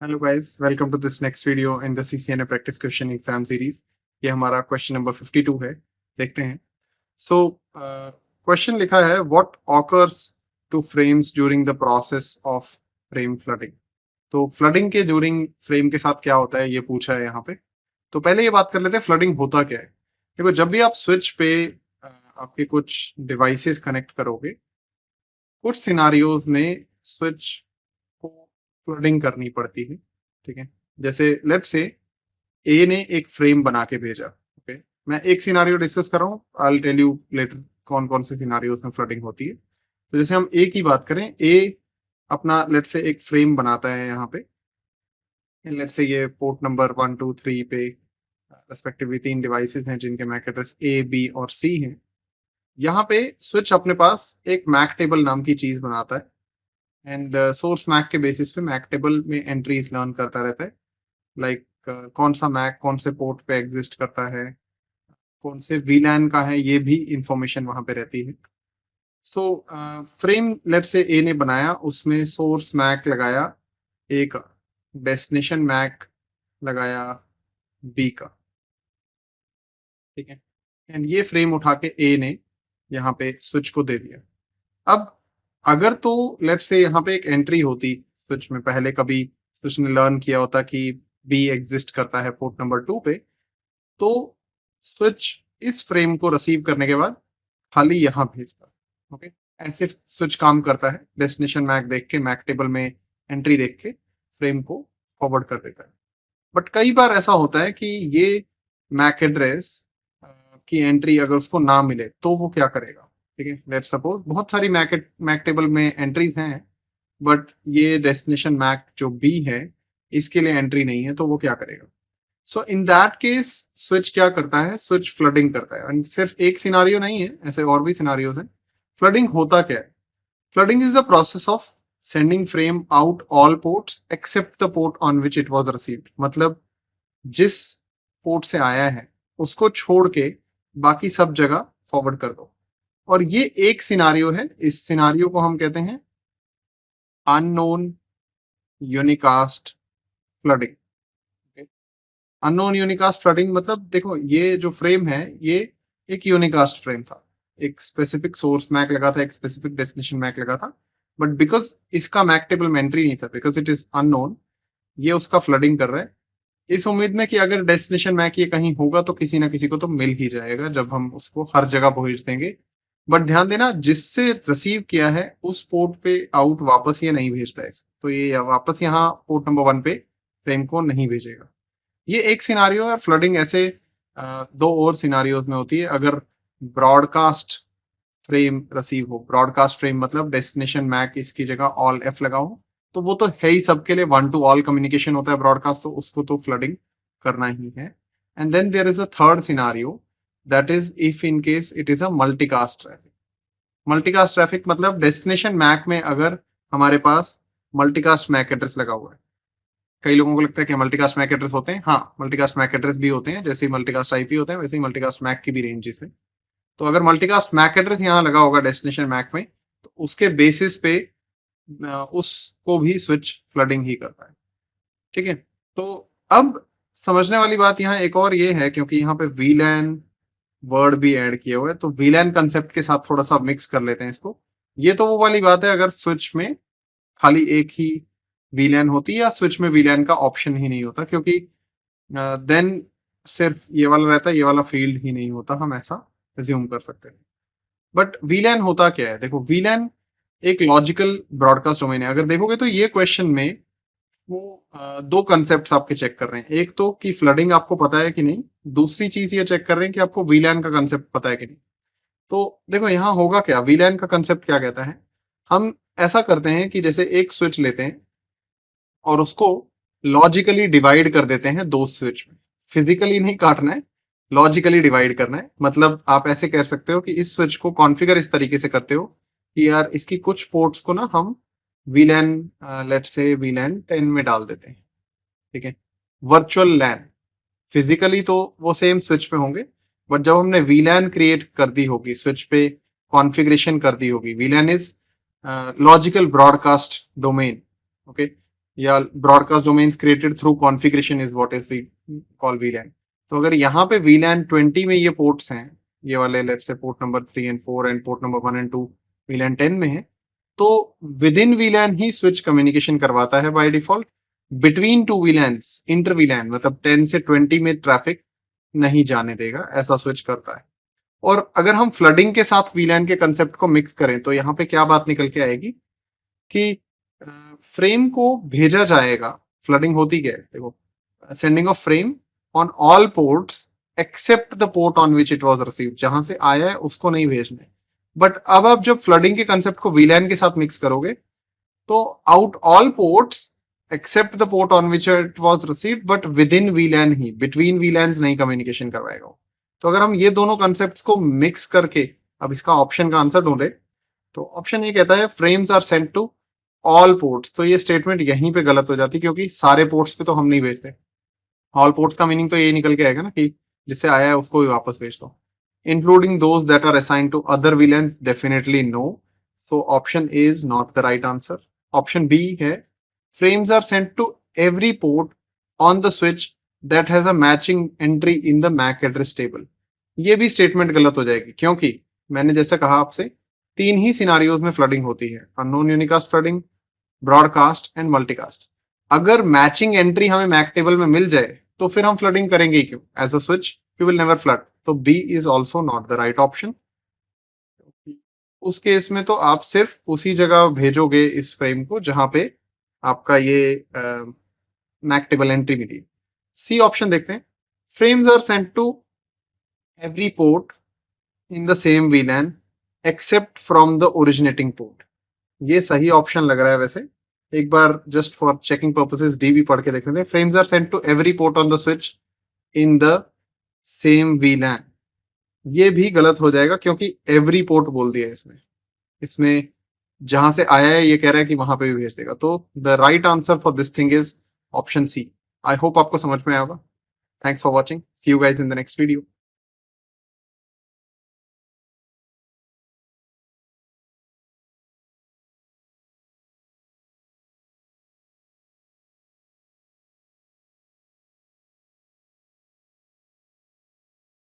Hello guys, welcome to this next video in the CCNA practice question exam series. ये हमारा question number 52 है। देखते हैं। सो question लिखा है, what occurs to frames during the process of frame flooding. तो flooding के during frame के साथ क्या होता है, ये पूछा है यहाँ पे। तो पहले ये बात कर लेते हैं, फ्लडिंग होता क्या है। देखो, जब भी आप स्विच पे आपके कुछ डिवाइसेस कनेक्ट करोगे, कुछ सिनारियोज में स्विच को फ्लडिंग करनी पड़ती है। ठीक है, जैसे लेट्स से ए ने एक फ्रेम बना के भेजा। ओके, मैं एक सिनारियो डिस्कस कर रहा हूँ, I will tell you later कौन कौन से सिनारियोज में फ्लडिंग होती है। तो जैसे हम ए की बात करें, ए अपना लेट्स से एक फ्रेम बनाता है यहाँ पे। लेट्स से ये पोर्ट नंबर 1 2 3 पे रेस्पेक्टिवली 3 डिवाइसेस हैं जिनके मैक एड्रेस ए बी और सी हैं। यहाँ पे स्विच अपने पास एक मैक टेबल नाम की चीज बनाता है एंड सोर्स मैक के बेसिस पे मैक टेबल में एंट्रीज लर्न करता रहता है। लाइक कौन सा मैक कौन से पोर्ट पे एग्जिस्ट करता है, कौन से वीलैन का है, ये भी इंफॉर्मेशन वहां पे रहती है। सो फ्रेम लेट से ए ने बनाया, उसमें सोर्स मैक लगाया, एक डेस्टिनेशन मैक लगाया बी का। ठीक है, एंड ये फ्रेम उठा के ए ने यहाँ पे स्विच को दे दिया। अब अगर तो लेट से यहाँ पे एक एंट्री होती स्विच में, पहले कभी स्विच ने लर्न किया होता कि बी एग्जिस्ट करता है पोर्ट नंबर 2 पे, तो स्विच इस फ्रेम को रिसीव करने के बाद खाली यहाँ भेजता। ओके, ऐसे स्विच काम करता है, डेस्टिनेशन मैक देख के, मैक टेबल में एंट्री देख के फ्रेम को फॉरवर्ड कर देता है। बट कई बार ऐसा होता है कि ये मैक एड्रेस की एंट्री अगर उसको ना मिले तो वो क्या करेगा। ठीक है, लेट सपोज बहुत सारी मैक टेबल में एंट्रीज हैं, बट ये डेस्टिनेशन मैक जो बी है इसके लिए एंट्री नहीं है, तो वो क्या करेगा। सो इन दैट केस स्विच क्या करता है, स्विच फ्लडिंग करता है। एंड सिर्फ एक सिनारियो नहीं है, ऐसे और भी सिनारियोज हैं। फ्लडिंग होता क्या है? Flooding is the process of sending frame out all ports except the port on which it was received. मतलब जिस पोर्ट से आया है उसको छोड़ के बाकी सब जगह फॉरवर्ड कर दो। और ये एक सिनारियो है, इस सिनारियो को हम कहते हैं unknown unicast flooding. Unknown unicast flooding मतलब देखो, ये जो फ्रेम है ये एक यूनिकास्ट फ्रेम था, एक स्पेसिफिक सोर्स मैक लगा था, एक स्पेसिफिक डेस्टिनेशन मैक लगा था। बट बिकॉज इसका मैक टेबल में एंट्री नहीं था, बिकॉज इट इज अननोन, ये उसका फ्लडिंग कर रहा है इस उम्मीद में कि अगर डेस्टिनेशन मैक ये कहीं होगा तो किसी ना किसी को तो मिल ही जाएगा जब हम उसको हर जगह भेज देंगे। बट ध्यान देना, जिससे रिसीव किया है उस पोर्ट पे आउट वापस ये नहीं भेजता है, तो ये वापस यहाँ पोर्ट नंबर 1 पे फ्रेम को नहीं भेजेगा। ये एक सिनारियो है। फ्लडिंग ऐसे दो और सिनारियोज में होती है। अगर ब्रॉडकास्ट फ्रेम रिसीव हो, ब्रॉडकास्ट फ्रेम मतलब डेस्टिनेशन मैक इसकी जगह ऑल एफ लगा हो, तो वो तो है ही, सबके लिए वन टू ऑल कम्युनिकेशन होता है ब्रॉडकास्ट, तो उसको तो फ्लडिंग करना ही है। And then there is a third scenario, that is if in case it is a multicast traffic. Multicast traffic मतलब डेस्टिनेशन मैक में अगर हमारे पास मल्टीकास्ट मैक एड्रेस लगा हुआ है। कई लोगों को लगता है कि मल्टीकास्ट मैक एड्रेस होते हैं, हाँ मल्टीकास्ट मैक एड्रेस भी होते हैं, जैसे ही मल्टीकास्ट आईपी होते हैं वैसे ही मल्टीकास्ट मैक की भी रेंजेस है। तो अगर मल्टीकास्ट मैक एड्रेस यहाँ लगा होगा डेस्टिनेशन मैक में, तो उसके बेसिस पे उसको भी स्विच फ्लडिंग ही करता है। ठीक है, तो अब समझने वाली बात यहाँ एक और ये है, क्योंकि यहाँ पे वीलैन वर्ड भी ऐड किए हुए, तो वीलैन कंसेप्ट के साथ थोड़ा सा मिक्स कर लेते हैं इसको। ये तो वो वाली बात है अगर स्विच में खाली एक ही वीलैन होती है या स्विच में वीलैन का ऑप्शन ही नहीं होता, क्योंकि देन सिर्फ ये वाला रहता है, ये वाला फील्ड ही नहीं होता, हम ऐसा एज्यूम कर सकते हैं। बट वीलैन होता क्या है? देखो, वीलैन एक लॉजिकल ब्रॉडकास्ट डोमेन है। अगर देखोगे तो ये क्वेश्चन में वो दो कंसेप्ट आपके चेक कर रहे हैं, एक तो कि फ्लडिंग आपको पता है कि नहीं, दूसरी चीज ये चेक कर रहे हैं कि आपको वीलैन का कंसेप्ट पता है कि नहीं। तो देखो यहाँ होगा क्या, वीलैन का कंसेप्ट क्या कहता है, हम ऐसा करते हैं कि जैसे एक स्विच लेते हैं और उसको लॉजिकली डिवाइड कर देते हैं दो स्विच में। फिजिकली नहीं काटना है, लॉजिकली डिवाइड करना है। मतलब आप ऐसे कह सकते हो कि इस स्विच को कॉन्फ़िगर इस तरीके से करते हो कि यार इसकी कुछ पोर्ट्स को ना हम वीलैन लेट्स से वीलैन 10 में डाल देते हैं। ठीक है, वर्चुअल लैन, फिजिकली तो वो सेम स्विच पे होंगे, बट जब हमने वीलैन क्रिएट कर दी होगी, स्विच पे कॉन्फ़िगरेशन कर दी होगी, VLAN is logical broadcast domain. Okay, या broadcast domains created through configuration is what is we call VLAN. तो अगर यहाँ पे वीलैन 20 में ये पोर्ट्स हैं, ये वाले let's say port number 3 and 4 and port number 1 and 2 VLAN 10 में है, तो विद इन वीलैन ही स्विच कम्युनिकेशन करवाता है by default. Between two VLANs, inter VLAN मतलब 10 से 20 में ट्रैफिक नहीं जाने देगा, ऐसा स्विच करता है। और अगर हम फ्लडिंग के साथ वीलैन के कंसेप्ट को मिक्स करें तो यहाँ पे क्या बात निकल के आएगी कि फ्रेम को भेजा जाएगा। फ्लडिंग होती क्या है, देखो, sending of frame on all ports except the port on which it was received, जहां से आया है उसको नहीं भेजना है। बट अब आप जब फ्लडिंग के कंसेप्ट को वीलैन के साथ मिक्स करोगे तो out all ports except the port on which it was received, but within VLAN ही, बिटवीन वीलैन्स नहीं कम्युनिकेशन करवाएगा। तो अगर हम ये दोनों कंसेप्ट को मिक्स करके अब इसका ऑप्शन का आंसर ढूंढे तो ऑप्शन ये कहता है frames are sent to all ports. तो ये स्टेटमेंट यहीं पे गलत हो जाती, क्योंकि सारे पोर्ट्स पे तो हम नहीं भेजते। ऑल पोर्ट्स का मीनिंग तो ये निकल के आएगा ना कि जिससे आया है उसको भी वापस भेज दो। Including those that are assigned to other VLANs, definitely no. So option is not the right answer. Option B है frames are sent to every port on the switch that has a matching entry in the MAC address table. ये भी statement गलत हो जाएगी, क्योंकि मैंने जैसे कहा आपसे 3 ही सिनारियोज में फ्लडिंग होती है, unknown unicast flooding, broadcast and multicast. अगर मैचिंग एंट्री हमें मैक टेबल में मिल जाए तो फिर हम फ्लडिंग करेंगे ही क्यों? As a switch you will never flood. तो B is also not the right option. उस केस में तो आप सिर्फ उसी जगह भेजोगे इस फ्रेम को जहां पे आपका ये मैक टेबल एंट्री मिली। सी ऑप्शन देखते हैं, frames are sent to every port in the same VLAN except from the originating port. ये सही ऑप्शन लग रहा है वैसे। एक बार just for checking purposes D भी पढ़ के देख लेते हैं। Frames are sent to every port on the switch in the same VLAN। ये भी गलत हो जाएगा क्योंकि एवरी पोर्ट बोल दिया इसमें। इसमें जहां से आया है ये कह रहा है कि वहां पे भी भेज देगा। तो the right answer for this thing is option C. I hope आपको समझ में आएगा। Thanks for watching, see you guys in the next video.